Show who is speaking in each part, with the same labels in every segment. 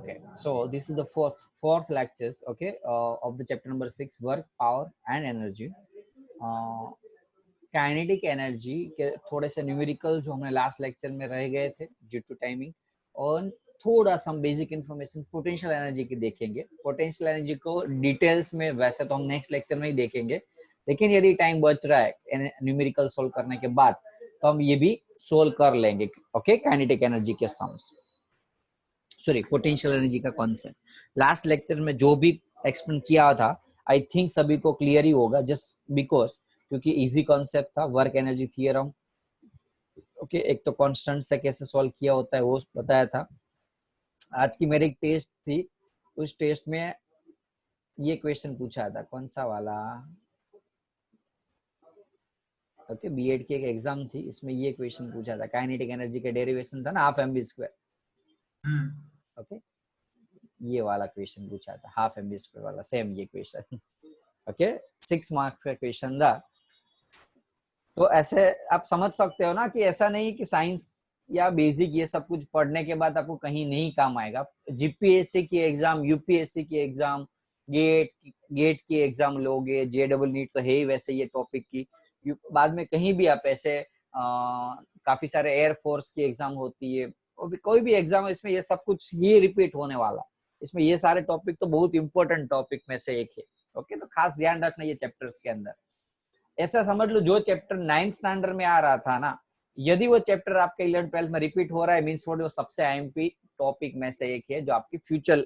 Speaker 1: Okay, so this is the fourth lectures, okay, of the chapter number 6, work, power and energy. Kinetic energy के थोड़े से numerical जो हमने last lecture में रह गए थे ड्यू टू टाइमिंग, और थोड़ा सा बेसिक इन्फॉर्मेशन पोटेंशियल एनर्जी की देखेंगे. पोटेंशियल एनर्जी को डिटेल्स में वैसे तो हम नेक्स्ट लेक्चर में ही देखेंगे, लेकिन यदि टाइम बच रहा है न्यूमेरिकल सोल्व करने के बाद तो हम ये भी सोल्व कर लेंगे. ओके, काइनेटिक एनर्जी के सम्स, सॉरी पोटेंशियल एनर्जी का कॉन्सेप्ट लास्ट लेक्चर में जो भी एक्सप्लेन किया था आई थिंक सभी को क्लियर ही होगा, जस्ट बिकॉज क्योंकि इजी कॉन्सेप्ट था. वर्क एनर्जी थ्योरम, ओके, एक तो कांस्टेंट से कैसे सॉल्व किया होता है वो बताया था. आज की मेरी एक टेस्ट थी, उस टेस्ट में ये क्वेश्चन पूछा था, कौन सा वाला, ओके, बीएड की एक एग्जाम थी, इसमें ये क्वेश्चन पूछा था. काइनेटिक एनर्जी का डेरिवेशन था ना, half m b square. Okay, ये वाला क्वेश्चन पूछा था, हाफ एम बी स्क्वायर वाला, सेम ये क्वेश्चन. ओके, 6 मार्क्स का क्वेश्चन था. तो ऐसे आप समझ सकते हो ना कि ऐसा नहीं कि साइंस या बेसिक ये सब कुछ पढ़ने के बाद आपको कहीं नहीं काम आएगा. जीपीएससी की एग्जाम, यूपीएससी की एग्जाम, गेट की एग्जाम लोगे, जेडबल नीट तो है ही वैसे ये टॉपिक की. बाद में कहीं भी आप ऐसे काफी सारे एयरफोर्स की एग्जाम होती है, कोई भी एग्जाम है, इसमें ये सब कुछ ये रिपीट होने वाला. इसमें ये सारे टॉपिक तो बहुत इंपॉर्टेंट टॉपिक में से एक है. ओके, तो खास ध्यान रखना ये चैप्टर्स के अंदर. ऐसा समझ लो जो चैप्टर 9th स्टैंडर्ड में आ रहा था ना, यदि वो चैप्टर आपके 11th 12th में रिपीट हो रहा है, मींस वो सबसे आईएमपी टॉपिक में से एक है जो आपकी फ्यूचर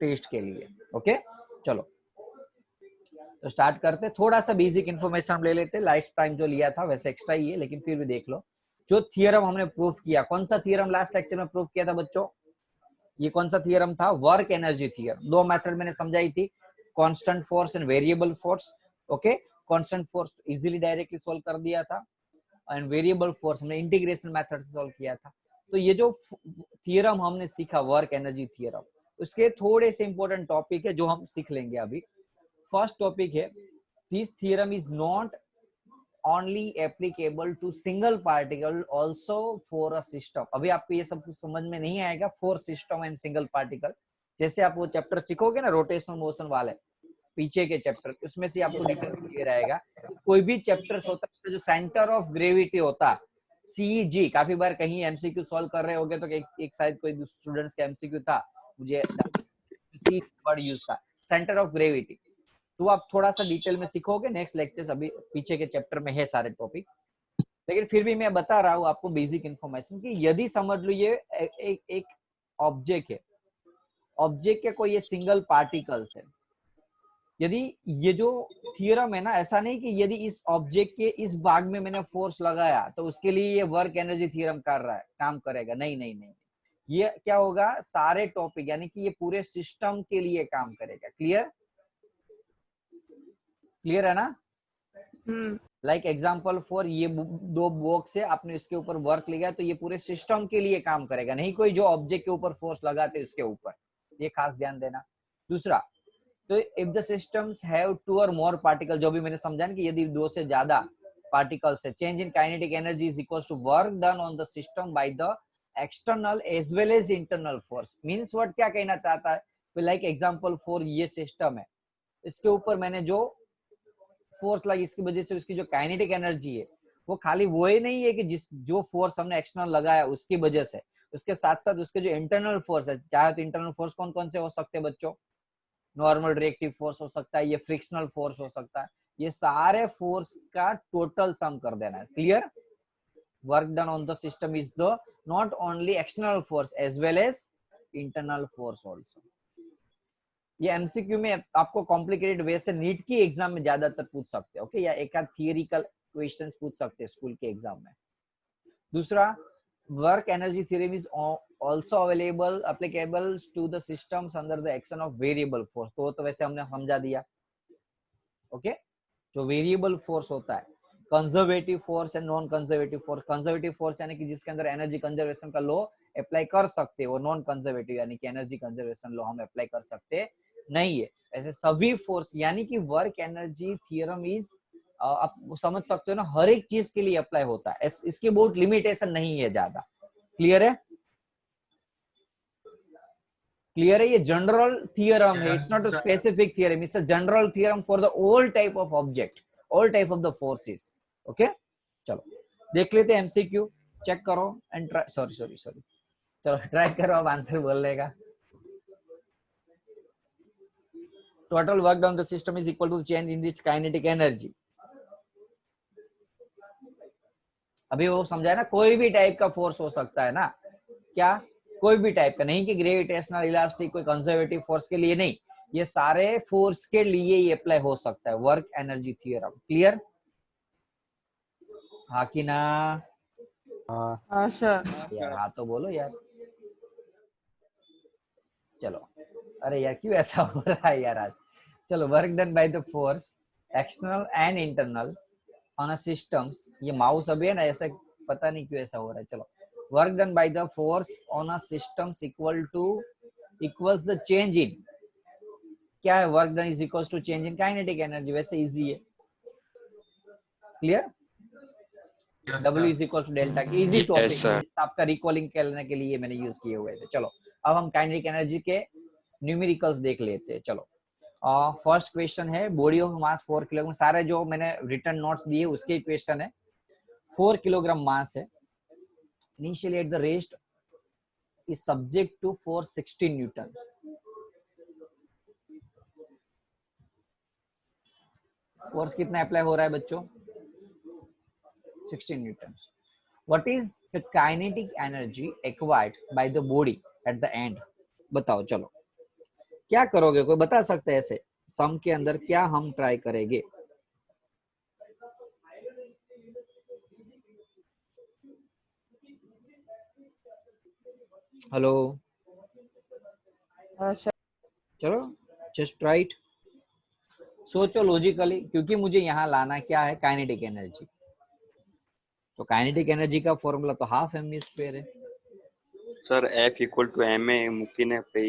Speaker 1: टेस्ट के लिए. ओके, चलो तो स्टार्ट करते. थोड़ा सा बेसिक इन्फॉर्मेशन हम ले लेते. लाइफ टाइम जो लिया था वैसे एक्स्ट्रा ही है, लेकिन फिर भी देख लो. जो थियरम हमने प्रूफ किया, कौन सा थियरम लास्ट लेक्चर में प्रूफ किया था बच्चों? ये कौन सा थियरम था? Work energy theorem. दो मेथड मैंने समझाई थी, constant force and variable force. Okay, constant force easily directly solve कर दिया था, एंड वेरिएबल फोर्स हमने इंटीग्रेशन मेथड से सॉल्व किया था. तो ये जो थियरम हमने सीखा, वर्क एनर्जी थियरम, उसके थोड़े से इंपॉर्टेंट टॉपिक है जो हम सीख लेंगे अभी. फर्स्ट टॉपिक है, this theorem is not only applicable to single particle, also for a system. अभी आपको ये सब कुछ समझ में नहीं आएगा, for system and single particle. जैसे आप वो चैप्टर सीखोगे ना रोटेशनल मोशन वाले पीछे के चैप्टर, उसमें से आपको डिटेल क्लियर आएगा. कोई भी चैप्टर्स होता है जो सेंटर ऑफ ग्रेविटी होता है, सीजी, काफी बार कहीं एमसीक्यू सॉल्व कर रहे होगे तो एक शायद कोई स्टूडेंट्स का एमसीक्यू था, मुझे सी वर्ड यूज था, सेंटर ऑफ ग्रेविटी. तो आप थोड़ा सा डिटेल में सीखोगे नेक्स्ट लेक्चर्स, अभी पीछे के चैप्टर में है सारे टॉपिक, लेकिन फिर भी मैं बता रहा हूँ आपको बेसिक इन्फॉर्मेशन कि यदि समझ लो ये एक ऑब्जेक्ट है, ऑब्जेक्ट के कोई ये सिंगल पार्टिकल्स है, यदि ये जो थियरम है ना, ऐसा नहीं कि यदि इस ऑब्जेक्ट के इस भाग में मैंने फोर्स लगाया तो उसके लिए ये वर्क एनर्जी थियरम कर रहा है, काम करेगा. नहीं नहीं नहीं, ये क्या होगा, सारे टॉपिक यानी कि ये पूरे सिस्टम के लिए काम करेगा. क्लियर? क्लियर है ना? लाइक एग्जाम्पल फॉर ये दो बॉक्स है, आपने इसके ऊपर वर्क लिया तो ये पूरे सिस्टम के लिए काम करेगा, नहीं कोई जो ऑब्जेक्ट के ऊपर फोर्स लगाते उसके ऊपर. ये खास ध्यान देना. दूसरा, तो if the systems have two or more particle, जो भी मैंने समझा कि यदि दो से ज्यादा पार्टिकल्स है, change in kinetic energy is equal to work done on the system by the external as well as internal force. Means what, क्या कहना चाहता है? लाइक एग्जांपल फॉर ये सिस्टम है, इसके ऊपर मैंने जो फोर्स लगी, इसकी वजह से उसकी जो काइनेटिक एनर्जी है वो खाली वो ही नहीं है कि जो फोर्स हमने एक्सटर्नल लगाया उसकी वजह से, उसके साथ साथ उसके जो इंटरनल फोर्स है, चाहे तो इंटरनल फोर्स कौन कौन से हो सकते हैं बच्चों? नॉर्मल रिएक्टिव फोर्स हो सकता है, ये फ्रिक्शनल फोर्स हो सकता है, ये सारे फोर्स का टोटल सम कर देना है. Clear? Work done on the system is the not only external force as well as internal force also. ये एमसीक्यू में आपको कॉम्प्लिकेटेड वे से नीट की एग्जाम में ज्यादातर पूछ सकते हैं. ओके, या एक आध थियरिकल क्वेश्चंस पूछ सकते हैं स्कूल के एग्जाम में. दूसरा, work energy theorem is also available applicable to the systems under the action of variable force. तो वैसे हमने समझा दिया. ओके, जो वेरिएबल फोर्स होता है, conservative force and non conservative force. Conservative force यानी कि जिसके अंदर एनर्जी कंजर्वेशन का लॉ अप्लाई कर सकते हो, नॉन कंजर्वेटिव यानी कि एनर्जी कंजर्वेशन लॉ हम अप्लाई कर सकते नहीं है. ऐसे सभी फोर्स, यानी कि वर्क एनर्जी थ्योरम इज, आप समझ सकते हो ना, हर एक चीज के लिए अप्लाई होता है, इसके बहुत लिमिटेशन नहीं है ज्यादा. क्लियर है? क्लियर है? ये जनरल थियरम है, it's not a specific theorem, it's a general theorem for the all type of object, all type of the forces. Okay, चलो देख लेते हैं एमसीक्यू, चेक करो एंड ट्राई, सॉरी, चलो ट्राई करो अब आंसर बोलने का। Total work done the system is equal to change in its kinetic energy. अभी वो समझाया ना, कोई भी टाइप का फोर्स हो सकता है ना, क्या कोई भी टाइप का, नहीं कि ग्रेविटेशनल, इलास्टिक, कोई कंजर्वेटिव फोर्स के लिए नहीं, ये सारे फोर्स के लिए ये अप्लाई हो सकता है, वर्क एनर्जी थ्योरम। क्लियर? हाँ कि ना?
Speaker 2: हाँ सर।
Speaker 1: यार हाँ तो बोलो यार। चलो, अरे यार क्यों ऐसा हो रहा है यार आज। चलो, work done by the force external and internal on a systems, ये माउस अभी है ना ऐसे, पता नहीं क्यों ऐसा हो रहा है। चलो, work done by the force on a systems equals the change in, क्या है work done is equals to change in kinetic energy, वैसे इजी है। Clear? W is equal to delta, easy topic, आपका रिकॉलिंग करने के लिए मैंने use किए हुए थे। चलो अब हम काइनेटिक एनर्जी के न्यूमेरिकल्स देख लेते हैं। चलो, फर्स्ट क्वेश्चन है बॉडी ऑफ मास 4 किलोग्राम, सारे जो मैंने रिटर्न नोट्स दिए उसके क्वेश्चन है। 4 किलोग्राम मास है, initially at the rest is subject to force 16 newtons. Force कितना अप्लाई हो रहा है बच्चों? 16 newtons. What is the kinetic energy acquired by the body at the end? बताओ, चलो क्या करोगे, कोई बता सकता है ऐसे सम के अंदर क्या हम ट्राई करेंगे? हेलो, चलो जस्ट ट्राई इट, सोचो लॉजिकली, क्योंकि मुझे यहाँ लाना क्या है, काइनेटिक एनर्जी। तो काइनेटिक एनर्जी का फॉर्मूला तो हाफ एम स्क्वायर है
Speaker 3: sir. F equal to m a मुमकिन है पे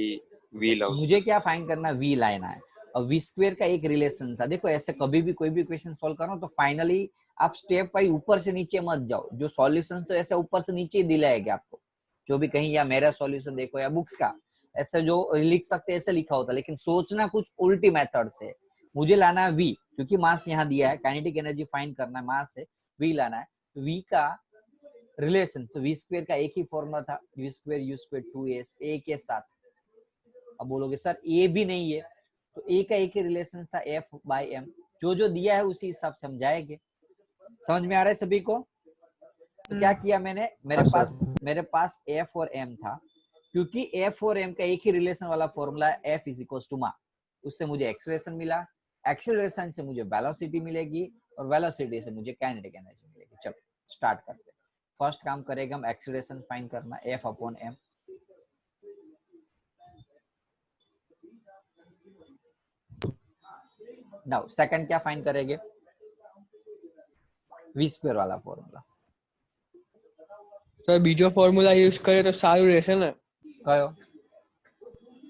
Speaker 3: वी लाओ,
Speaker 1: मुझे क्या फाइंड करना, वी लाना है। और वी स्क्वायर का एक रिलेशन था। देखो ऐसे कभी भी कोई भी क्वेश्चन सॉल्व करो तो फाइनली आप स्टेप वाइज ऊपर से नीचे मत जाओ, जो सॉल्यूशन तो ऐसे ऊपर से नीचे ही दिलाएगा आपको, जो भी कहीं या मेरा सॉल्यूशन देखो या बुक्स का ऐसे जो लिख सकते ऐसे लिखा होता, लेकिन सोचना कुछ उल्टी मेथड से। मुझे लाना है वी, क्योंकि मास यहाँ दिया है, काइनेटिक एनर्जी फाइंड करना है, मास है, वी लाना है। वी का रिलेशन, तो वी स्क्वायर का एक ही फॉर्मूला था, v square u square 2s, a के साथ। अब बोलोगे सर ए भी नहीं है, तो ए का एक ही रिलेशन था, एफ बाई एम, जो जो दिया है उसी हिसाब से हम जाएंगे। समझ में आ रहा है सभी को? तो क्या किया मैंने, मेरे पास एफ और एम था, क्योंकि एफ और एम का एक ही रिलेशन वाला फॉर्मूला है, एफ इज इक्वल टू मा, उससे मुझे एक्सेलरेशन मिला, एक्सेलरेशन से मुझे वेलोसिटी मिलेगी, और वेलोसिटी से मुझे काइनेटिक एनर्जी मिलेगी। चलो स्टार्ट करते हैं। फर्स्ट काम करेगा हम एक्सेलरेशन फाइंड करना, f upon m. Now second क्या फाइंड करेंगे, वी स्क्वायर वाला फॉर्मूला।
Speaker 2: સર બીજો ફોર્મ્યુલા યુઝ કરે તો સારું રહેશે ને?
Speaker 1: કયો?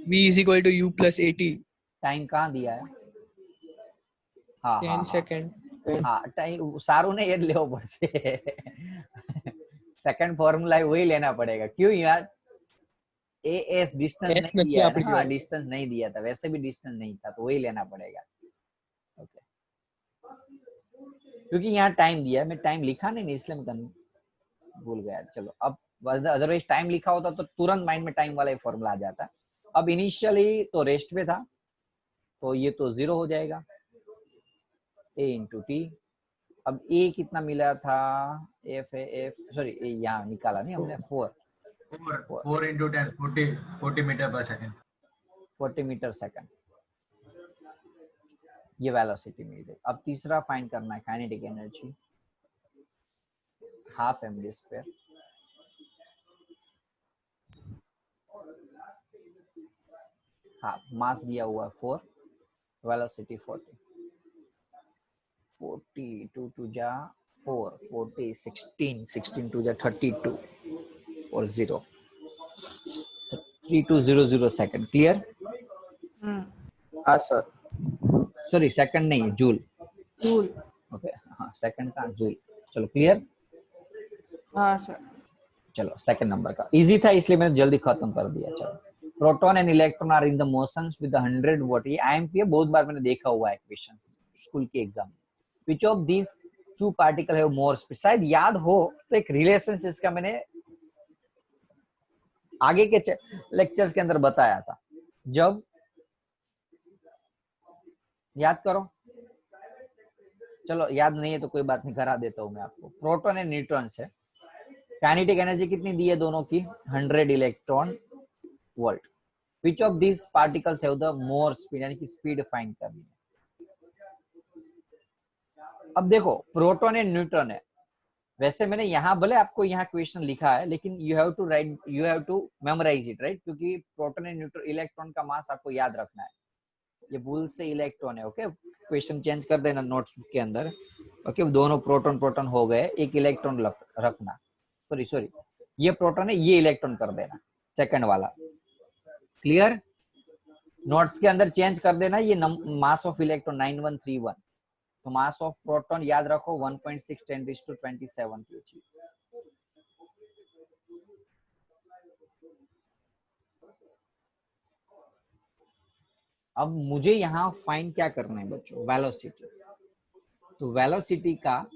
Speaker 2: v = u + at.
Speaker 1: टाइम कहाँ दिया है? हाँ
Speaker 2: 10 સેકન્ડ.
Speaker 1: हाँ टाइम सारू नहीं ये लेવો પડશે। सेकंड फॉर्मूला है वही लेना पड़ेगा। क्यों यार? एस डिस्टेंस नहीं दिया है, हाँ डिस्टेंस नहीं दिया था, वैसे भी डिस्टेंस नहीं था, तो वही लेना पड़ेगा। ओके, क्योंकि यहाँ टाइम दिया है, मैं टाइम लिखा नहीं इसलिए मैं भूल गया। चलो अब अदरवाइज टाइम लिखा होता तो तुरंत माइंड में टाइम वाला ही फॉर्मूला आ जाता। अब इनिशियली तो रेस्ट पे था, तो ये तो 0 हो जाएगा, a इंटू टी। अब a कितना मिला था, एफ सॉरी यहाँ निकाला नहीं हमने,
Speaker 4: 4 into 10 40 मीटर पर सेकंड,
Speaker 1: 40 मीटर सेकंड, ये वेलोसिटी मिल गई। अब तीसरा फाइंड करना है kinetic energy, half m d square. हाँ मास दिया हुआ 4, वेलोसिटी 40, 40 2 2 जा 4, 40 16, 16 2 जा 32 और 0, 3200 सेकंड। क्लियर?
Speaker 2: हाँ सर.
Speaker 1: सॉरी सेकंड नहीं, जूल। ओके हाँ सेकंड का जूल। चलो क्लियर?
Speaker 2: हाँ सर.
Speaker 1: चलो सेकंड नंबर का इजी था इसलिए मैंने जल्दी खत्म कर दिया। चलो proton and electron are in the motions with 100 watt, ये आईएमपी है, बहुत बार मैंने देखा हुआ है क्वेश्चन स्कूल के एग्जाम में. Which of these two particle have more speed, शायद याद हो तो एक रिलेशन इसका मैंने आगे के लेक्चर्स के अंदर बताया था. जब याद करो, चलो याद नहीं है तो कोई बात नहीं, करा देता हूं मैं आपको. प्रोटॉन एंड न्यूट्रॉन से काइनेटिक एनर्जी कितनी दी है दोनों की, 100 electron volt. Which of this particles have the more speed, यानी कि स्पीड फाइंड करनी है. अब देखो प्रोटॉन एंड न्यूट्रॉन है, वैसे मैंने यहाँ भले आपको यहाँ क्वेश्चन लिखा है, लेकिन you have to write, you have to memorise it, right, क्योंकि प्रोटॉन एंड न्यूट्रॉन इलेक्ट्रॉन का मास आपको याद रखना है. ये भूल से इलेक्ट्रॉन है, ओके. क्वेश्चन चेंज कर देना नोट्स के अंदर, ओके. दोनों प्रोटॉन प्रोटॉन हो गए, एक इलेक्ट्रॉन रखना, सॉरी ये प्रोटॉन है, ये इलेक्ट्रॉन कर देना सेकंड वाला. क्लियर? नोट्स के अंदर चेंज कर देना. ये मास ऑफ इलेक्ट्रॉन 9131, तो मास ऑफ प्रोटॉन याद रखो 1.6 10⁻27 kg. अब मुझे यहाँ फाइंड क्या करना है बच्चों, वेलोसिटी. तो वेलोसिटी का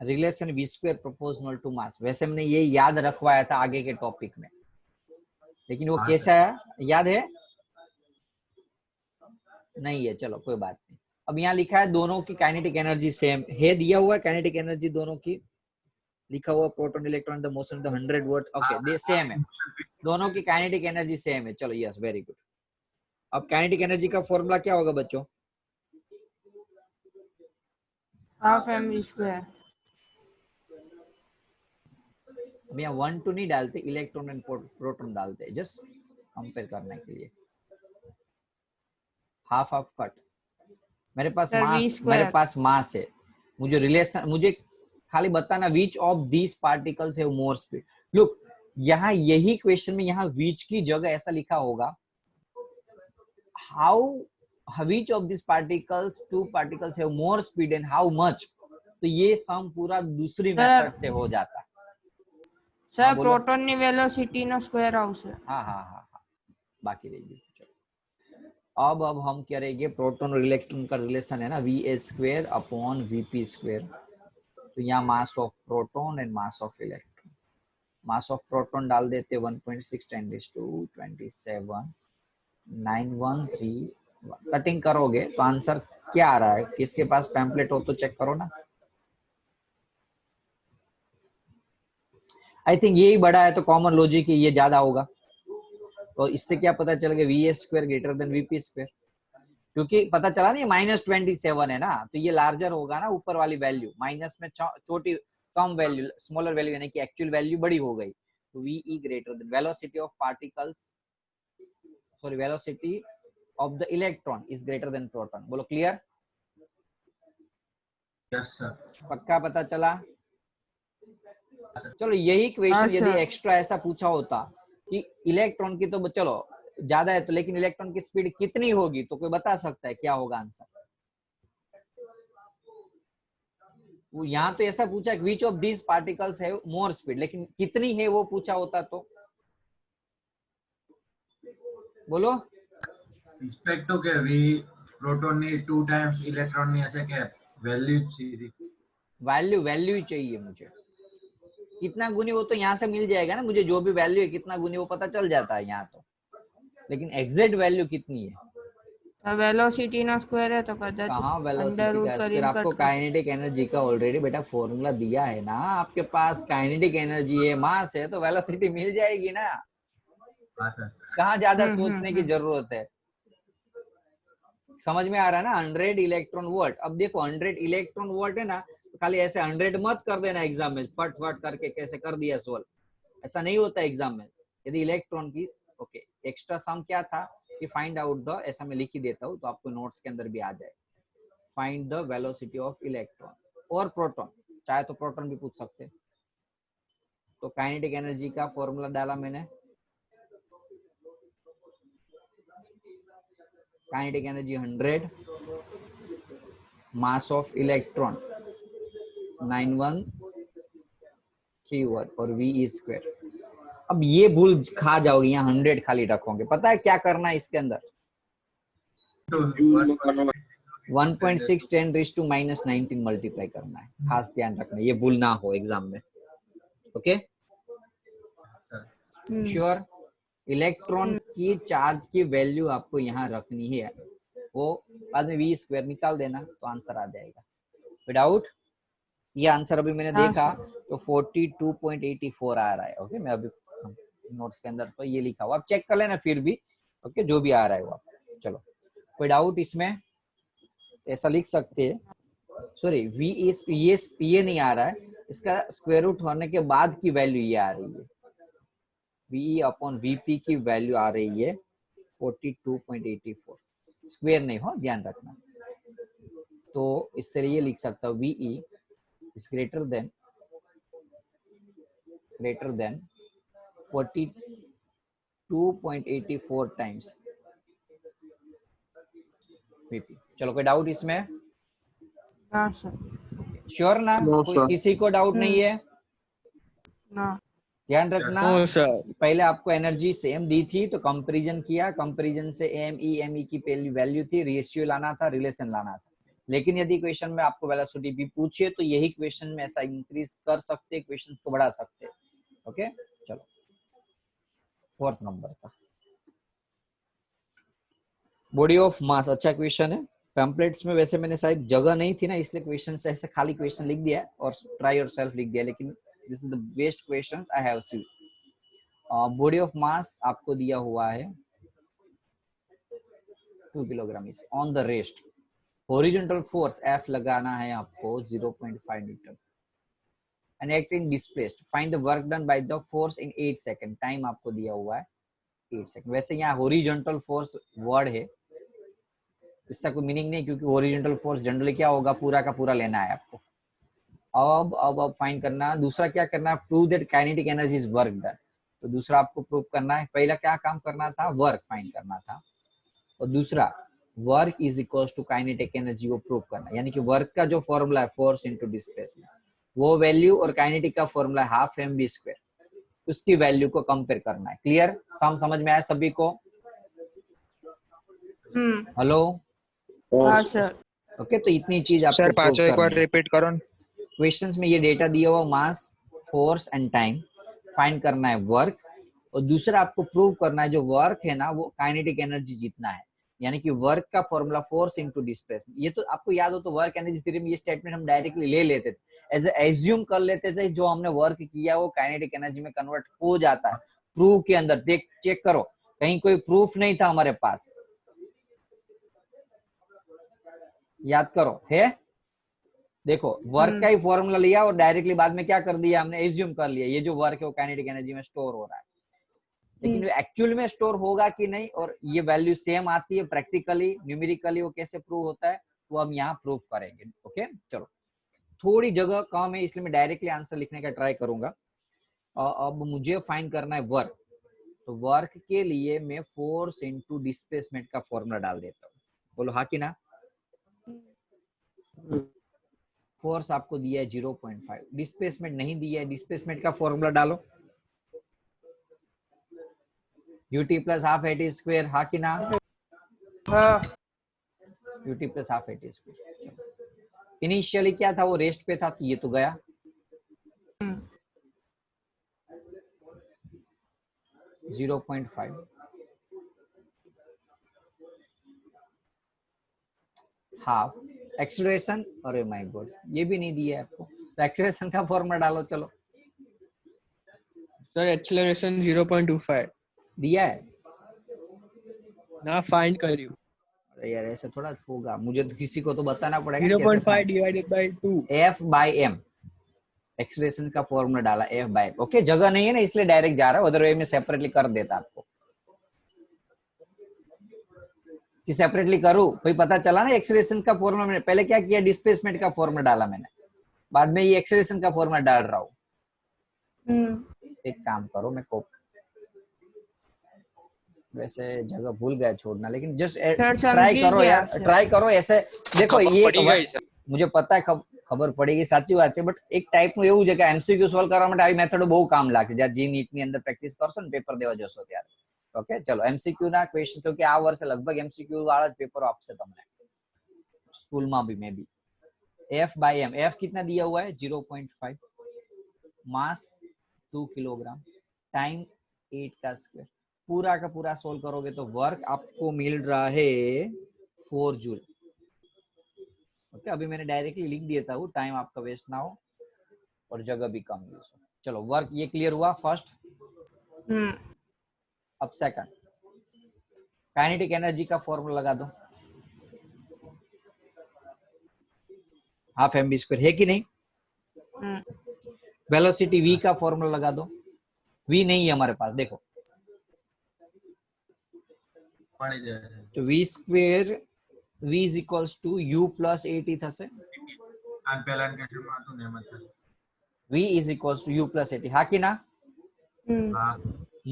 Speaker 1: relation v square proportional to mass, वैसे हमने ये याद रखवाया था आगे के टॉपिक में, लेकिन वो कैसा है याद है नहीं है, चलो कोई बात नहीं. अब यहाँ लिखा है दोनों की काइनेटिक एनर्जी सेम है, दिया हुआ है काइनेटिक एनर्जी दोनों की, लिखा हुआ proton electron the motion the 100 what, okay, they same है, दोनों की काइनेटिक एनर्जी सेम है. चलो यस, वेरी गुड. अब काइनेटिक एनर्जी का फॉर्मूला क्या होगा बच्चों?
Speaker 2: Half mv square.
Speaker 1: अब यहाँ 1 2 नहीं डालते, इलेक्ट्रॉन एंड प्रोटॉन डालते, जस्ट कंपेयर करने के लिए. हाफ हाफ कट, मेरे पास मास है, मुझे रिलेशन, मुझे खाली बताना which of these particles have more speed. Look यहाँ यही क्वेश्चन में यहाँ विच की जगह ऐसा लिखा होगा, how which of this particles, two particles have more speed and how much. तो ये सम पूरा दूसरी मेथड से हो जाता है.
Speaker 2: सर प्रोटॉन ની વેલોસિટી નો સ્ક્વેર આવશે.
Speaker 1: हाँ, बाकी रहेगी. अब हम करेंगे प्रोटॉन और इलेक्ट्रॉन का रिलेशन है ना, va² अपॉन vp². तो यहाँ mass of proton and mass of electron. Mass of proton डाल देते 1.6 10⁻27 9131. कटिंग करोगे तो आंसर क्या आ रहा है? किसके पास पैम्पलेट हो तो चेक करो ना. आई थिंक यही बड़ा है, तो कॉमन लॉजिक ये ज्यादा होगा. तो इससे क्या पता चल गया, va² ग्रेटर देन vp², क्योंकि पता चला नहीं -27 है ना, तो ये लार्जर होगा ना ऊपर वाली वैल्यू, माइनस में छोटी कम वैल्यू, स्मॉलर वैल्यू, यानी कि एक्चुअल वैल्यू बड़ी हो गई. तो ve greater than velocity of particles, sorry velocity of the electron is greater than proton. बोलो क्लियर?
Speaker 4: Yes sir.
Speaker 1: पक्का पता चला? चलो यही क्वेश्चन यदि एक्स्ट्रा ऐसा पूछा होता कि इलेक्ट्रॉन की, तो चलो ज्यादा है तो, लेकिन इलेक्ट्रॉन की स्पीड कितनी होगी, तो कोई बता सकता है क्या होगा आंसर? वो यहाँ तो ऐसा पूछा which of these particles have more speed, लेकिन कितनी है वो पूछा होता तो बोलो.
Speaker 4: रिस्पेक्ट टू के वी प्रोटॉन ની 2 टाइम्स इलेक्ट्रॉन ની ऐसे के वैल्यू सीधी
Speaker 1: वैल्यू चाहिए मुझे. कितना गुनी वो तो यहाँ से मिल जाएगा ना, मुझे जो भी वैल्यू है कितना गुनी वो पता चल जाता है यहाँ तो, लेकिन एग्जैक्ट वैल्यू कितनी है?
Speaker 2: वेलोसिटी નો સ્ક્વેર है तो कदाच
Speaker 1: कहाँ वेलोसिटी का स्क्वायर? आपको काइनेटिक एनर्जी का ऑलरेडी बेटा फॉर्मूला दिया है ना, आपके पास काइनेटिक एनर्जी है, मास है, तो वेलोसिटी मिल जाएगी ना.
Speaker 4: हाँ सर.
Speaker 1: कहाँ ज्यादा सोचने की जरूरत है? समझ में आ रहा है ना? 100 इलेक्ट्रॉन वोल्ट. अब देखो 100 इलेक्ट्रॉन वोल्ट है ना, तो खाली ऐसे 100 मत कर देना एग्जाम में, फट फट करके कैसे कर दिया सोल्व, ऐसा नहीं होता एग्जाम में. यदि इलेक्ट्रॉन की, ओके, एक्स्ट्रा सम क्या था कि फाइंड आउट द, ऐसा मैं लिख ही देता हूँ तो आपको नोट्स के अंदर भी आ जाए. Find the velocity of electron और प्रोटॉन, चाहे तो प्रोटॉन भी पूछ सकते. तो काइनेटिक एनर्जी का फॉर्मूला डाला मैंने, kinetic energy 100, mass of electron 9131 और v² अब ये भूल खा जाओगे, यहाँ 100 खाली रखोगे। पता है क्या करना है इसके अंदर? 1.6 10⁻⁻19 मल्टीप्लाई करना है, खास ध्यान रखना, ये भूल ना हो एग्जाम में। Okay sure? इलेक्ट्रॉन की चार्ज की वैल्यू आपको यहाँ रखनी है, वो बाद में v स्क्वायर निकाल देना तो आंसर आ जाएगा विदाउट। ये आंसर अभी मैंने देखा तो 42.84 आ रहा है। ओके मैं अभी नोट्स के अंदर तो ये लिखा हुआ, आप चेक कर लेना फिर भी। ओके जो भी आ रहा है वो आप। चलो कोई डाउट इसमें? ऐसा लिख सकते हैं, सॉरी v इस ये नहीं आ रहा है, इसका स्क्वायर रूट होने के बाद की वैल्यू ये आ रही है, v अपॉन vp की वैल्यू आ रही है 42.84, स्क्वायर नहीं हो, ध्यान रखना। तो इससे ये लिख सकता हूँ ve is greater than 42.84 times vp। चलो कोई डाउट इसमें?
Speaker 2: हाँ सर।
Speaker 1: श्योर ना? कोई किसी को डाउट नहीं है?
Speaker 2: ना।
Speaker 1: ध्यान रखना पहले आपको एनर्जी सेम दी थी तो कंपैरिजन किया, कंपैरिजन से एम ई की पहली वैल्यू थी, रेशियो लाना था, रिलेशन लाना था। लेकिन यदि क्वेश्चन में आपको वेलोसिटी भी पूछे तो यही क्वेश्चन में ऐसा इंक्रीज कर सकते, क्वेश्चन को बढ़ा सकते। ओके चलो 4th नंबर का बॉडी ऑफ मास, अच्छा क्वेश्चन है। पैम्पलेट्स में वैसे मैंने शायद जगह नहीं थी ना, इसलिए क्वेश्चन ऐसे खाली क्वेश्चन लिख दिया और ट्राई योरसेल्फ लिख दिया, लेकिन this is the best questions I have seen. Body of mass आपको दिया हुआ है 2 kilogram is on the rest, horizontal force F लगाना है आपको 0.5 Newton and acting displaced, find the work done by the force in 8 second, time आपको दिया हुआ है 8 सेकंड। वैसे यहाँ हॉरिजॉन्टल फोर्स वर्ड है, इसका कोई मीनिंग नहीं, क्योंकि हॉरिजॉन्टल फोर्स जनरली क्या होगा, पूरा का पूरा लेना है आपको। अब फाइंड करना, दूसरा क्या करना है, prove that kinetic energy is work done. तो दूसरा आपको प्रूव करना है, पहला क्या काम करना था, वर्क फाइंड करना था, और दूसरा work is equals to kinetic energy, वो प्रूव करना है। यानी कि वर्क का जो फॉर्मूला है फोर्स इनटू डिस्प्लेसमेंट, वो वैल्यू, और काइनेटिक का फॉर्मूला है हाफ mv स्क्वायर, उसकी वैल्यू को कंपेयर करना है। क्लियर? समझ में आया सभी को? हेलो
Speaker 2: हाँ सर।
Speaker 1: ओके तो इतनी चीज आपको
Speaker 5: सर पांचों एक बार
Speaker 1: करनी है।
Speaker 5: रिपीट करो।
Speaker 1: क्वेश्चंस में ये डेटा दिया हुआ, मास, फोर्स एंड टाइम, फाइंड करना है वर्क, और दूसरा आपको प्रूव करना है जो वर्क है ना वो काइनेटिक एनर्जी जितना है। यानी कि वर्क का फॉर्मूला फोर्स इनटू डिस्प्लेसमेंट, ये तो आपको याद हो तो वर्क एनर्जी थ्योरी में ये स्टेटमेंट हम डायरेक्टली ले लेते थे, एज एज्यूम कर लेते थे जो हमने वर्क किया वो काइनेटिक एनर्जी में कन्वर्ट हो जाता है। प्रूफ के अंदर देख चेक करो, कहीं कोई प्रूफ नहीं था हमारे पास, याद करो है। देखो वर्क का ही फॉर्मूला लिया और डायरेक्टली बाद में क्या कर दिया हमने, एज्यूम कर लिया ये जो वर्क है वो काइनेटिक एनर्जी में स्टोर हो रहा है। लेकिन एक्चुअल में स्टोर होगा कि नहीं, और ये वैल्यू सेम आती है प्रैक्टिकली, न्यूमेरिकली वो कैसे प्रूव होता है वो हम यहाँ प्रूव करेंगे। ओके चलो, थोड़ी जगह कम है इसलिए मैं डायरेक्टली आंसर लिखने का ट्राई करूंगा। अब मुझे फाइंड करना है वर्क, तो वर्क के लिए मैं फोर्स इनटू डिस्प्लेसमेंट का फॉर्मूला डाल देता हूँ। बोलो हाँ कि ना? फोर्स आपको दिया है 0.5, डिस्प्लेसमेंट नहीं दिया है, डिस्प्लेसमेंट का फॉर्मूला डालो, ut plus half at square, हाँ कि ना? ut plus half at square. Initially क्या था, वो रेस्ट पे था तो ये तो गया, .5 हाफ एक्सेलरेशन, अरे माय गॉड ये भी नहीं दिया है आपको, तो एक्सेलरेशन का फॉर्मूला डालो। चलो
Speaker 6: सर एक्सेलरेशन 0.25
Speaker 1: दिया है
Speaker 6: ना, फाइंड करियो।
Speaker 1: अरे यार ऐसे थोड़ा होगा, मुझे तो किसी को तो बताना पड़ेगा।
Speaker 6: 0.5 डिवाइडेड बाय 2
Speaker 1: F/m, एक्सेलरेशन का फॉर्मूला डाला F/m। ओके जगह नहीं है ना इसलिए डायरेक्ट जा रहा है, अदर वे में सेपरेटली कर देता आपको, कि सेपरेटली करूं भाई, पता चला ना एक्सेलरेशन का फॉर्मूला। मैंने पहले क्या किया, डिस्प्लेसमेंट का फॉर्मूला डाला मैंने, बाद में ये एक्सेलरेशन का फॉर्मूला डाल रहा हूँ। एक काम करो, मैं को वैसे जगह भूल गया छोड़ना, लेकिन जस्ट ट्राई करो यार, ट्राई करो ऐसे। देखो ये मुझे पता है ખબર પડી ગઈ, સાચી વાત છે. બટ એક ટાઈપનું એવું છે કે એમસીક્યુ સોલ્વ કરવા માટે આવી મેથડ બહુ કામ લાગે જ્યારે જી નીટ ની અંદર પ્રેક્ટિસ કરશો ને પેપર દેવા જશો ત્યારે. ઓકે ચલો એમસીક્યુ ના ક્વેશ્ચન તો કે આ વર્ષે લગભગ એમસીક્યુ વાળા જ પેપરો આપશે તમને स्कूल में भी may be. F by M, F कितना दिया हुआ है 0.5, मास 2 किलोग्राम, टाइम 8 का स्क्वायर. पूरा का पूरा सोल्व करोगे तो वर्क आपको मिल रहा है 4 जूल. ओके अभी मैंने डायरेक्टली लिख दिया था वो, टाइम आपका वेस्ट ना हो और जगह भी कम यूज हो. चलो वर्क ये क्लियर हुआ फर्स्ट. अब सेकंड, काइनेटिक एनर्जी का फॉर्मूला लगा दो. हाफ एम बी स्क्वायर है कि नहीं. वेलोसिटी v का फॉर्मूला लगा दो. v नहीं है हमारे पास, देखो तो v square v is equals to u plus 80 થશે.
Speaker 4: આ પહેલા કેસમાં હતું ને એમ જ થશે.
Speaker 1: v is equals to u plus 80 હા કે ના.
Speaker 4: હા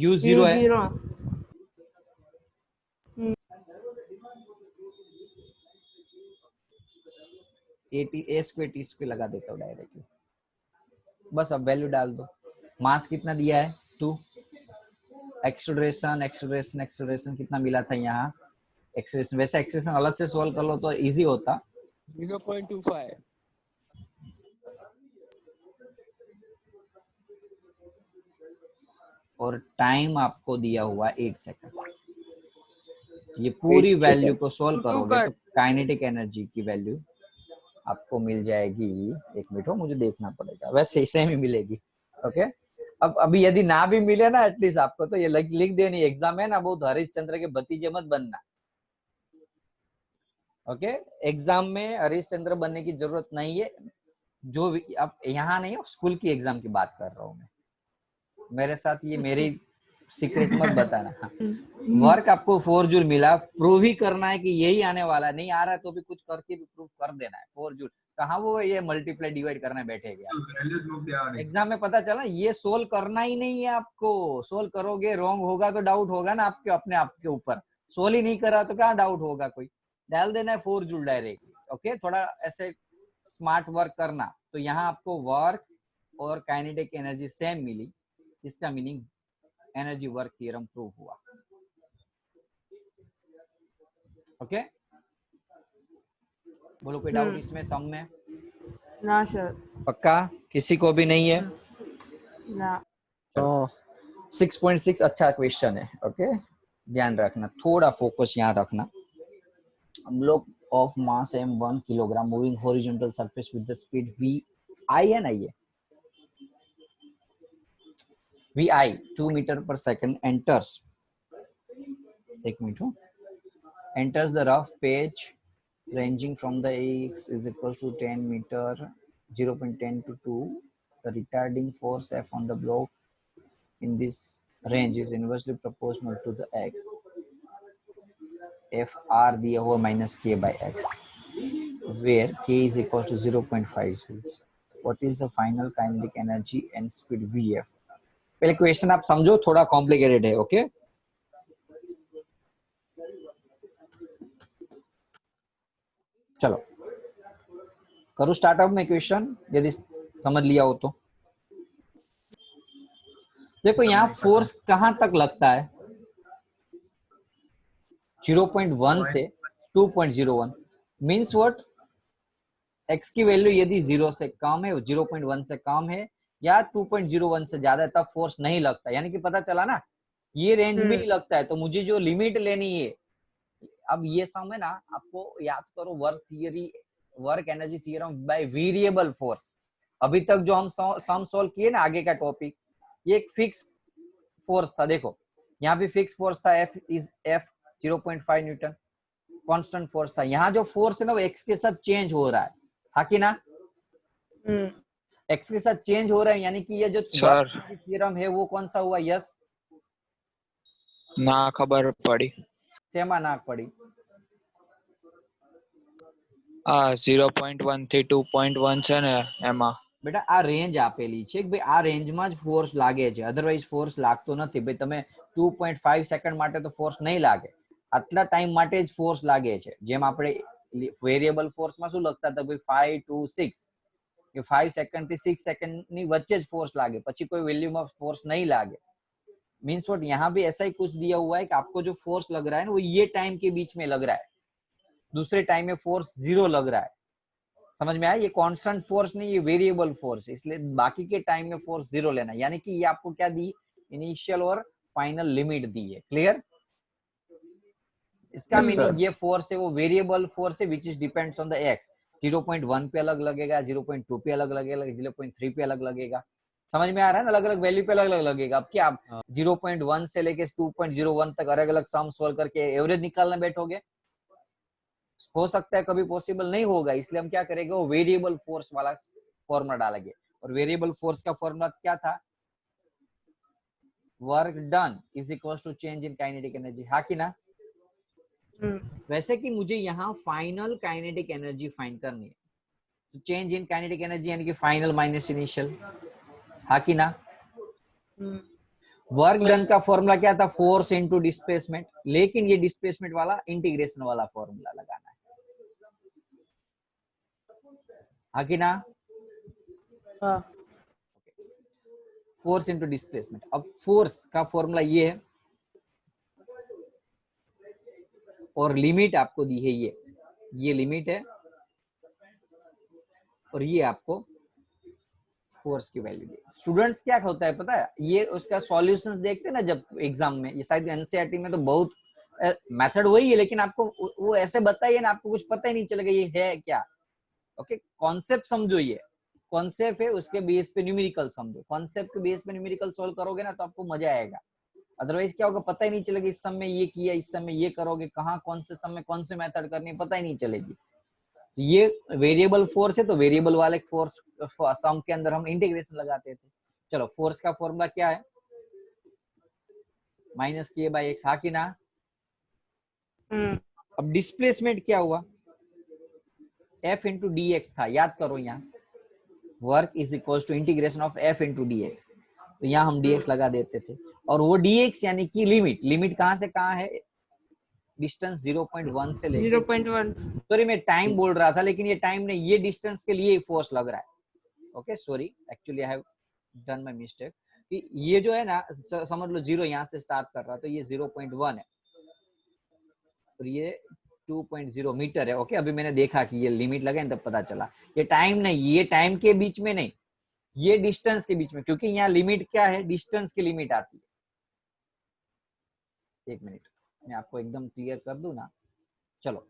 Speaker 1: u 0 है.
Speaker 2: zero.
Speaker 1: 80 a square t square लगा देता हूँ डायरेक्टली. बस अब वैल्यू डाल दो. मास कितना दिया है 2. एक्सेलरेशन एक्सेलरेशन एक्सेलरेशन कितना मिला था यहाँ. एक्सेलरेशन वैसे एक्सेलरेशन अलग से सॉल्व कर लो तो इजी होता.
Speaker 6: 0.25.
Speaker 1: और टाइम आपको दिया हुआ 8 सेकंड. ये पूरी वैल्यू को सॉल्व करोगे तो काइनेटिक एनर्जी की वैल्यू आपको मिल जाएगी. एक मिनट हो मुझे देखना पड़ेगा, वैसे सेम ही मिलेगी. ओके अब अभी यदि ना भी मिले ना एटलीस्ट आपको तो ये लिख देनी. एग्जाम है ना बहुत हरिश्चंद्र के भतीजे मत बनना. ओके एग्जाम में हरिश्चंद्र बनने की जरूरत नहीं है. जो अब यहाँ नहीं, स्कूल की एग्जाम की बात कर रहा हूँ मैं. मेरे साथ ये मेरी सीक्रेट मत बताना. वर्क आपको 4 जूल मिला, प्रूव ही करना है कि यही आने वाला है. नहीं आ रहा है तो भी कुछ करके भी प्रूव कर देना है. 4 जूल कहाँ वो ये मल्टीप्लाई डिवाइड करने बैठे गया. एग्जाम में पता चला ये सोल्व करना ही नहीं है आपको. सोल्व करोगे रॉन्ग होगा तो डाउट होगा ना आपके अपने आप के ऊपर. सोल्व ही नहीं करा तो क्या डाउट होगा. कोई डाल देना है 4 जूल डायरेक्ट. ओके थोड़ा ऐसे स्मार्ट वर्क करना. तो यहाँ आपको वर्क और काइनेटिक एनर्जी सेम मिली. इसका meaning energy work theorem prove हुआ. ओके बोलो कोई डाउट इसमें सम में.
Speaker 2: ना सर.
Speaker 1: पक्का किसी को भी नहीं है
Speaker 2: ना.
Speaker 1: तो 6.6 अच्छा क्वेश्चन है. ओके ध्यान रखना, थोड़ा फोकस यहाँ रखना. हम लोग of mass m 1 kilogram moving horizontal surface with the speed v I है ना. ये vi 2 meter per second enters. एक मिनट हो. enters the rough page ranging from the x is equals to 10 meter 0.10 to 2. The retarding force F on the block in this range is inversely proportional to the x. F r दिया हुआ minus k by x, where k is equal to 0.5 joules. What is the final kinetic energy and speed vf? पहले question आप समझो, थोड़ा complicated है. Okay चलो करूँ startup में क्वेश्चन यदि समझ लिया हो तो. देखो यहाँ फोर्स कहां तक लगता है 0.1 से 2.01. मीन्स व्हाट, x की वैल्यू यदि 0 से कम है, 0.1 से कम है या 2.01 से ज्यादा है तब फोर्स नहीं लगता. यानी कि पता चला ना ये रेंज में ही लगता है. तो मुझे जो लिमिट लेनी है, अब ये सम है ना, आपको याद करो work theory, work energy theorem by variable force. अभी तक जो हम सम सॉल्व किए ना आगे का टॉपिक, ये एक फिक्स फोर्स था. देखो यहाँ भी फिक्स फोर्स था, F is F 0.5 Newton constant force था. यहाँ जो फोर्स है ना वो x के साथ चेंज हो रहा है. हाँ कि ना. x के साथ चेंज हो रहा है, यानी कि ये जो थ्योरम है वो कौन सा हुआ. यस
Speaker 5: ना खबर पड़ी.
Speaker 1: શેમાં ના પડી.
Speaker 5: 0.1 થી 2.1 છે ને એમાં.
Speaker 1: બેટા આ રેન્જ આપેલી છે કે ભાઈ આ રેન્જમાં જ ફોર્સ લાગે છે, અધરવાઇઝ ફોર્સ લાગતો નથી. ભાઈ તમે 2.5 સેકન્ડ માટે તો ફોર્સ નહીં લાગે, આટલા ટાઈમ માટે જ ફોર્સ લાગે છે. જેમ આપણે વેરિયેબલ ફોર્સમાં શું લખતા હતા ભાઈ 5 to 6, કે 5 સેકન્ડ થી 6 સેकंड ની વચ્ચે જ फोर्स लागे, પછી कोई वैल्यू में फोर्स नहीं लागे। मीन्स व्हाट, यहाँ भी ऐसा ही कुछ दिया हुआ है कि आपको जो फोर्स लग रहा है ना वो ये टाइम के बीच में लग रहा है, दूसरे टाइम में फोर्स 0 लग रहा है। समझ में आया? ये कांस्टेंट फोर्स नहीं, ये वेरिएबल फोर्स है, इसलिए बाकी के टाइम में फोर्स 0 लेना। यानी कि ये आपको क्या दी, इनिशियल और फाइनल लिमिट दी है। क्लियर? इसका मीनिंग ये फोर्स है वो वेरिएबल फोर्स है which is depends on the x. 0.1 पे अलग लगेगा, 0.2 पे अलग लगेगा, 0.3 पे अलग लगेगा। समझ में आ रहा है ना? अलग अलग वैल्यू पे अलग अलग लगेगा। अब क्या आप 0.1 से लेके 2.01 तक अलग अलग सम सोल्व करके एवरेज निकालने बैठोगे? हो सकता है कभी पॉसिबल नहीं होगा, इसलिए हम क्या करेंगे, वो वेरिएबल फोर्स वाला फॉर्मूला डालेंगे। और वेरिएबल फोर्स का फॉर्मूला क्या था? Work done is equal to change in kinetic energy. हाँ कि ना? वैसे कि मुझे यहाँ फाइनल काइनेटिक एनर्जी फाइंड करनी है, तो चेंज इन काइनेटिक एनर्जी यानी कि फाइनल माइनस इनिशियल। हाँ कि ना? वर्क डन का फॉर्मूला क्या था? फोर्स इनटू डिस्प्लेसमेंट, लेकिन ये डिस्प्लेसमेंट वाला इंटीग्रेशन वाला फॉर्मूला लगाना है। हाँ कि ना? Force into displacement. अब फोर्स का फॉर्मूला ये है और लिमिट आपको दी है ये लिमिट है और ये आपको फोर्स की वैल्यू दी। स्टूडेंट्स क्या होता है पता है, ये उसका सॉल्यूशंस देखते हैं ना जब एग्जाम में, ये शायद एनसीईआरटी में तो बहुत मेथड वही है, लेकिन आपको वो ऐसे बताइए ना, आपको कुछ पता ही नहीं चलेगा ये है क्या। ओके, कॉन्सेप्ट समझो, ये कॉन्सेप्ट है, उसके बेस पे न्यूमेरिकल समझो। कॉन्सेप्ट के बेस पे न्यूमेरिकल सोल्व करोगे ना तो आपको मजा आएगा। अदरवाइज क्या होगा, पता ही नहीं चलेगा इस सम में ये किया, इस सम में ये करोगे, कहाँ कौन से सम में कौन से मेथड करनी है पता ही नहीं चलेगी। ये वेरिएबल फोर्स है तो वेरिएबल वाले फोर्स सम के अंदर हम इंटीग्रेशन लगाते थे। चलो, फोर्स का फॉर्मूला क्या है? माइनस के बाई एक्स। हाँ कि ना? अब डिस्प्लेसमेंट क्या हुआ? एफ इंटू डी एक्स था, याद करो। यहाँ work is equal to integration of f into d x, तो यहाँ हम dx लगा देते थे। और वो dx यानी कि लिमिट कहाँ से कहाँ है? डिस्टेंस 0.1 से लेके
Speaker 2: 0.1।
Speaker 1: सॉरी, मैं टाइम बोल रहा था, लेकिन ये टाइम नहीं, ये डिस्टेंस के लिए फोर्स लग रहा है। Okay, sorry, actually I have done my mistake. कि ये जो है ना, समझ लो 0 यहाँ से स्टार्ट कर रहा, तो ये 0.1 है और ये 2.0 मीटर है। ओके, अभी मैंने देखा कि ये लिमिट लगा तब पता चला ये टाइम नहीं, ये टाइम के बीच में नहीं, ये डिस्टेंस के बीच में, क्योंकि यहाँ लिमिट क्या है, डिस्टेंस की लिमिट आती है। एक मिनट, मैं आपको एकदम क्लियर कर दूं ना। चलो,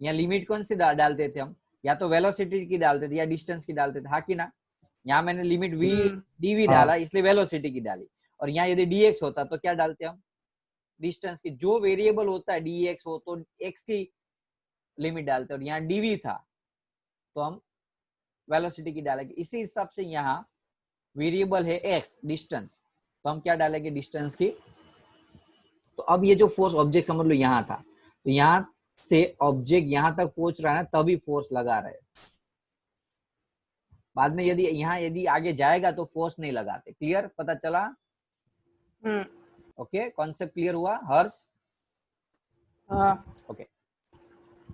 Speaker 1: यहाँ लिमिट कौन सी डालते थे हम? या तो वेलोसिटी की डालते थे या डिस्टेंस की डालते थे। हाँ कि ना? यहाँ मैंने लिमिट v dv डाला, इसलिए वेलोसिटी की डाली। और यहाँ यदि dx होता तो क्या डालते हम? डिस्टेंस की। जो वेरिएबल होता है dx हो तो x की लिमिट डालते, और यहाँ dv था तो हम वेलोसिटी की डालेंगे। इसी हिसाब से यहाँ वेरिएबल है x डिस्टेंस, तो हम क्या डालेंगे? डिस्टेंस की। तो अब ये जो फोर्स ऑब्जेक्ट समझ लो यहाँ था, तो यहाँ से ऑब्जेक्ट यहाँ तक पहुंच रहा है ना, तभी फोर्स लगा रहे। बाद में यदि आगे जाएगा तो फोर्स नहीं लगाते। क्लियर? पता चला? ओके, कॉन्सेप्ट क्लियर हुआ हर्ष? ओके,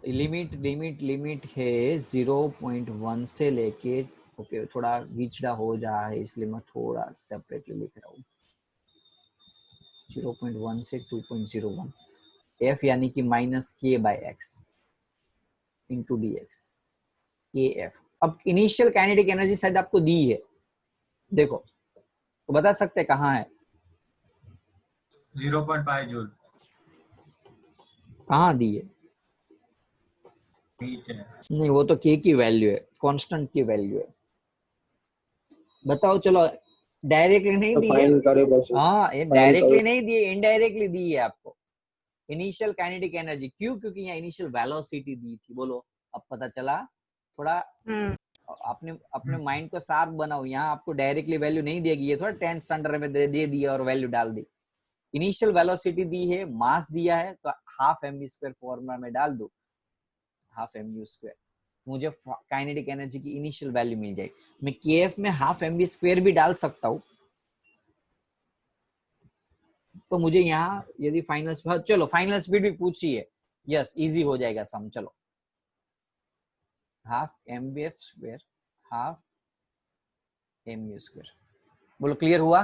Speaker 1: लिमिट है 0.1 से लेके, ओके, थोड़ा विचड़ा हो जा है इसलिए मैं थोड़ा सेपरेटली लिख रहा हूँ। 0.1 से 2.01, f यानी कि माइनस के by x into d x, के एफ। अब इनिशियल काइनेटिक एनर्जी शायद आपको दी है, देखो तो बता सकते कहाँ है?
Speaker 4: 0.5 जूल।
Speaker 1: कहाँ दी है?
Speaker 4: नीचे।
Speaker 1: नहीं, वो तो के की वैल्यू है, कांस्टेंट की वैल्यू है। बताओ, चलो, डायरेक्टली नहीं दी है। हाँ, ये डायरेक्टली नहीं दी है, इनडायरेक्टली दी है आपको इनिशियल काइनेटिक एनर्जी। क्यों? क्योंकि यहाँ इनिशियल वेलोसिटी दी थी। बोलो, अब पता चला? थोड़ा अपने माइंड को शार्प बनाओ। यहाँ आपको डायरेक्टली वैल्यू नहीं देगी, ये थोड़ा 10th स्टैंडर्ड में दे दिया और वैल्यू डाल दी। इनिशियल वेलोसिटी दी है, मास दिया है, तो हाफ mv² फॉर्मूला में डाल दो, हाफ mu², मुझे काइनेटिक एनर्जी की इनिशियल वैल्यू मिल जाएगी। मैं kf में हाफ mv² भी डाल सकता हूँ, तो मुझे यहाँ यदि फाइनल, चलो फाइनल स्पीड भी पूछी है, यस, इजी हो जाएगा सम। चलो, half mvf² half mu square. बोलो क्लियर हुआ?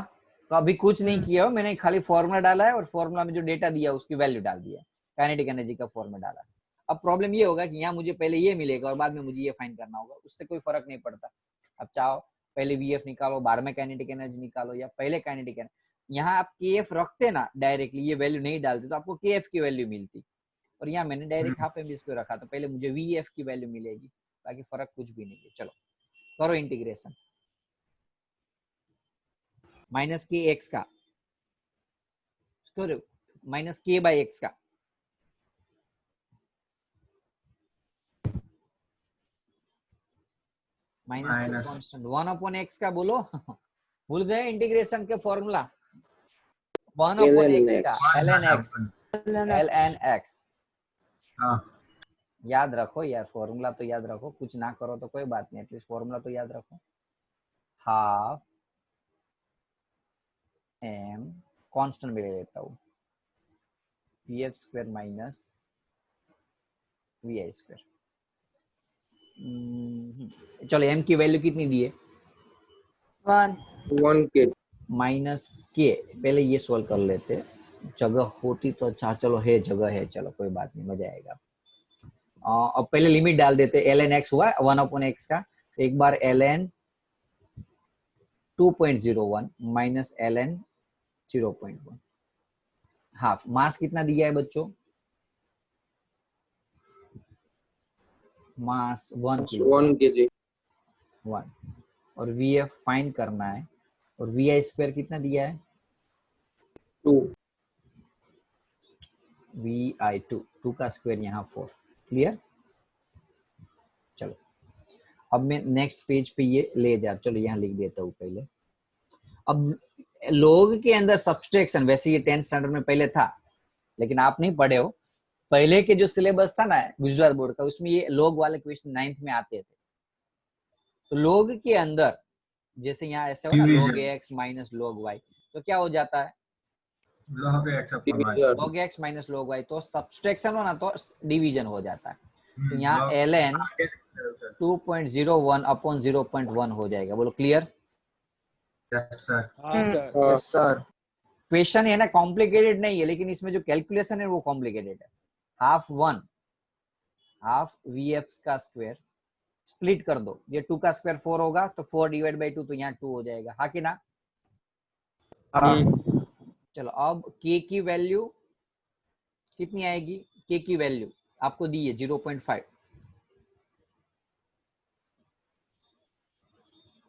Speaker 1: तो अभी कुछ नहीं किया हो, मैंने खाली फॉर्मूला डाला है और फॉर्मूला में जो डेटा दिया उसकी वैल्यू डाल दिया, काइनेटिक एनर्जी का फॉर्मूला डाला। अब प्रॉब्लम ये होगा कि यहाँ मुझे पहले ये मिलेगा और बाद में मुझे ये फाइंड करना होगा, उससे कोई फर्क नहीं पड़ता। अब चाहो पहले वीएफ निकालो, बाद में काइनेटिक एनर्जी निकालो, या पहले काइनेटिक एनर्जी। यहाँ आप केएफ रखते ना डायरेक्टली, ये वैल्यू नहीं डालते तो आपको केएफ की वैल्यू मिलती, और यहाँ मैंने डायरेक्ट हाफ एम स्क्वायर रखा तो पहले मुझे वीएफ की वैल्यू मिलेगी, बाकी फर्क कुछ भी नहीं है। चलो करो इंटीग्रेशन। माइनस के एक्स का, माइनस के बाई एक्स का, माइनस कांस्टेंट 1/x का, बोलो भूल गए इंटीग्रेशन के फॉर्मूला? 1/x का ln x। याद रखो यार, फॉर्मूला तो याद रखो, कुछ ना करो तो कोई बात नहीं, एटलीस्ट फॉर्मूला तो याद रखो। हाफ m कांस्टेंट में ले लेता हूँ, vf square minus vi square. चलो m की वैल्यू कितनी दी है?
Speaker 2: 1
Speaker 7: के
Speaker 1: माइनस के। पहले ये सोल्व कर लेते, जगह होती तो अच्छा। चलो है, जगह है, चलो कोई बात नहीं, मजा आएगा। अब पहले लिमिट डाल देते। ln x हुआ 1/x का, एक बार ln 2.01 माइनस ln 0.1। हाफ मास कितना दिया है बच्चों? मास 1
Speaker 7: kg
Speaker 1: 1। और vf फाइंड करना है, और vi स्क्वायर कितना दिया है?
Speaker 7: 2
Speaker 1: vi 2 का स्क्वायर यहाँ 4। क्लियर? चलो अब मैं नेक्स्ट पेज पे ये ले जा, चलो यहाँ लिख देता हूँ पहले। अब लोग के अंदर सब्सट्रैक्शन, वैसे ये 10th स्टैंडर्ड में पहले था, लेकिन आप नहीं पढ़े हो। पहले के जो सिलेबस था ना गुजरात बोर्ड का, उसमें ये लोग वाले क्वेश्चन 9th में आते थे। तो लोग के अंदर जैसे यहाँ ऐसे हो ना, log x minus log y, तो क्या हो जाता है? log x minus log y। तो सब्सट्रैक्शन हो ना तो डिवीजन हो जाता है। तो यहाँ ln 2.01 अपॉन 0.1 हो जाएगा। बोलो क्लियर?
Speaker 6: यस सर
Speaker 1: क्वेश्चन है ना कॉम्प्लिकेटेड नहीं है, लेकिन इसमें जो कैलकुलेशन है वो कॉम्प्लिकेटेड है। हाफ vf का स्क्वायर स्प्लिट कर दो, ये 2 का स्क्वायर 4 होगा, तो 4 डिवाइड बाई 2, तो यहाँ 2 हो जाएगा, हाँ कि ना? चलो अब k की वैल्यू कितनी आएगी? k की वैल्यू आपको दी है 0.5,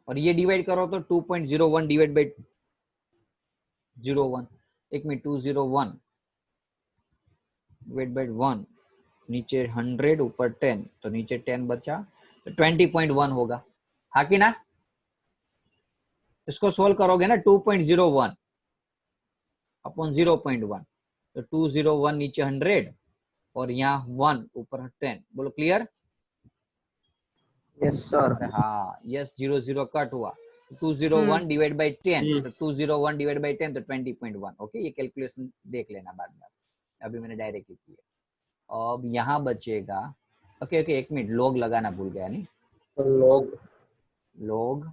Speaker 1: और ये डिवाइड करो तो 2.01 डिवाइड बाई 01, एक में 201 डिवाइड बाई 1, नीचे 100 ऊपर 10, तो नीचे 10 बचा, तो 20.1 होगा, हाँ कि ना? इसको सोल्व करोगे ना 2.01 अपॉन 0.1, तो 201 नीचे 100 और यहाँ 1 ऊपर 10। बोलो क्लियर?
Speaker 6: यस सर
Speaker 1: हाँ यस, 0 कट हुआ, 201 डिवाइड बाई 10, तो 201 डिवाइड बाई 10 तो 20.1। ओके, ये कैलकुलेशन देख लेना बाद में, अभी मैंने डायरेक्टली किया। अब यहाँ बचेगा, ओके ओके एक मिनट, लॉग लगाना भूल गया नहीं, log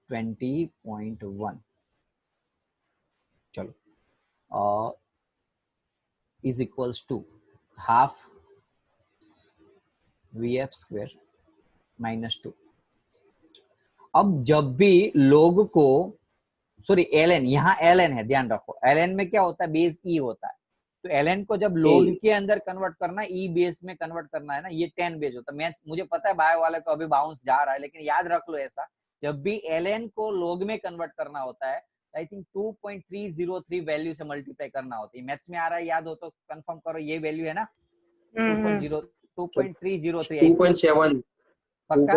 Speaker 1: 20.1। चलो is equals to half vf square minus 2। अब जब भी लोग को, सॉरी ln, यहाँ ln है, ध्यान रखो, ln में क्या होता है? बेस e होता है। तो ln को जब लोग के अंदर कन्वर्ट करना है, e बेस में कन्वर्ट करना है ना, ये 10 बेस होता है। मैं, मुझे पता है बायो वाले को अभी बाउंस जा रहा है, लेकिन याद रख लो ऐसा, जब भी ln को लोग में कन्वर्ट करना होता है, आई थिंक 2.303 वैल्यू से मल्टीप्लाई करना होता है। मैथ्स में आ रहा है, याद हो तो कंफर्म करो, ये वैल्यू है ना 2.303
Speaker 7: 2.7
Speaker 1: पक्का?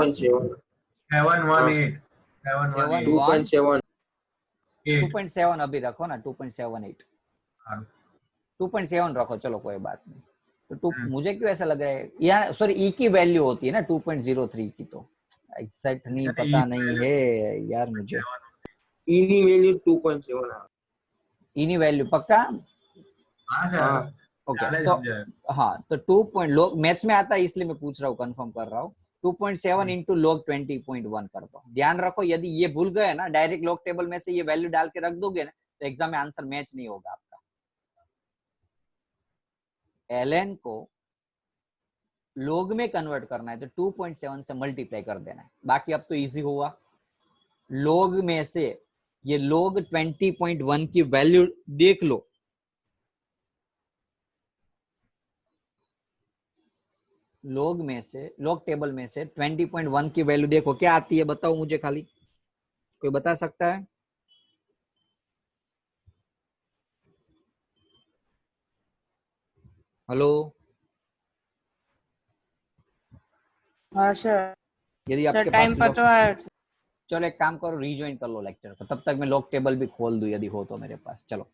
Speaker 1: 2.7 अभी रखो ना, 2.78 2.7 रखो, चलो कोई बात नहीं। तो मुझे क्यों ऐसा लग रहा है, यहाँ सॉरी ई की वैल्यू होती है ना 2.03 की, तो एग्जैक्ट नहीं पता नहीं है यार मुझे।
Speaker 7: इनी वैल्यू 2.7
Speaker 1: इनी वैल्यू पक्का? ओके तो हाँ, तो 2 पॉइंट लोग मैथ्स में आता है, इसलिए मैं पूछ रहा हूँ, कंफर्म कर रहा हूँ। 2.7 इंटू log 20.1 कर दो। ध्यान रखो यदि ये भूल गए ना, डायरेक्ट log टेबल में से ये वैल्यू डाल के रख दोगे ना, तो एग्जाम में आंसर मैच नहीं होगा आपका। ln को log में कन्वर्ट करना है तो 2.7 से मल्टीप्लाई कर देना है। बाकी अब तो इजी हुआ। log में से ये log 20.1 की वैल्यू देख लो, log में से, log टेबल में से 20.1 की वैल्यू देखो क्या आती है, बताओ मुझे, खाली कोई बता सकता है? हेलो,
Speaker 2: हाँ सर।
Speaker 1: यदि
Speaker 2: सर
Speaker 1: आपके
Speaker 2: टाइम
Speaker 1: पास
Speaker 2: पर तो आया था।
Speaker 1: चलो एक काम करो, रीज्वाइन कर लो लेक्चर को, तब तक मैं log टेबल भी खोल दूं यदि हो तो मेरे पास। चलो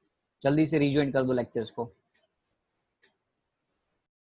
Speaker 1: जल्दी से रीज्वाइन कर दो लेक्चर्स को।